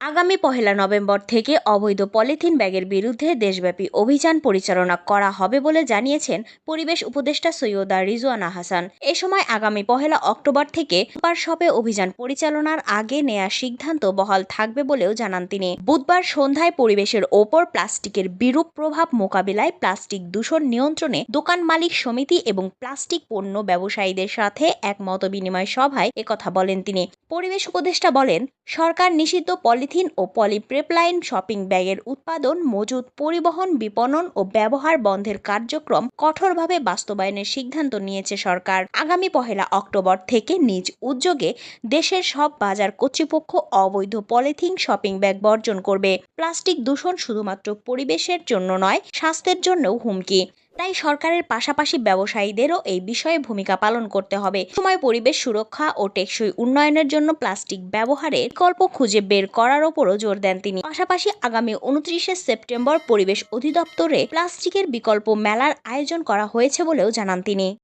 আগামী ১লা নভেম্বর থেকে অবৈধ পলিথিন ব্যাগের বিরুদ্ধে দেশব্যাপী অভিযান পরিচালনা করা হবে বলে জানিয়েছেন পরিবেশ উপদেষ্টা সৈয়দা রিজওয়ানা হাসান। এ সময় আগামী ১লা অক্টোবর থেকে বুধবার শপে অভিযান পরিচালনার আগে নেয়া সিদ্ধান্ত বহাল থাকবে বলেও জানান তিনি। বুধবার সন্ধ্যায় পরিবেশের ওপর প্লাস্টিকের বিরূপ প্রভাব মোকাবিলায় প্লাস্টিক দূষণ নিয়ন্ত্রণে দোকান মালিক সমিতি এবং প্লাস্টিক পণ্য ব্যবসায়ীদের সাথে এক মতবিনিময় সভায় একথা বলেন তিনি। পরিবেশ উপদেষ্টা বলেন, সরকার নিষিদ্ধ পলিথিন ও পলিপ্রেপলাইন শপিং ব্যাগের উৎপাদন, মজুত, পরিবহন, বিপণন ও ব্যবহার বন্ধের কার্যক্রম কঠোরভাবে বাস্তবায়নের সিদ্ধান্ত নিয়েছে সরকার। আগামী ১লা অক্টোবর থেকে নিজ উদ্যোগে দেশের সব বাজার কর্তৃপক্ষ অবৈধ পলিথিন শপিং ব্যাগ বর্জন করবে। প্লাস্টিক দূষণ শুধুমাত্র পরিবেশের জন্য নয়, স্বাস্থ্যের জন্যও হুমকি। তাই সরকারের পাশাপাশি ব্যবসায়ীদেরও এই বিষয়ে ভূমিকা পালন করতে হবে। সময় পরিবেশ সুরক্ষা ও টেকসই উন্নয়নের জন্য প্লাস্টিক ব্যবহারের বিকল্প খুঁজে বের করার ওপরও জোর দেন তিনি। পাশাপাশি আগামী ২৯শে সেপ্টেম্বর পরিবেশ অধিদপ্তরে প্লাস্টিকের বিকল্প মেলার আয়োজন করা হয়েছে বলেও জানান তিনি।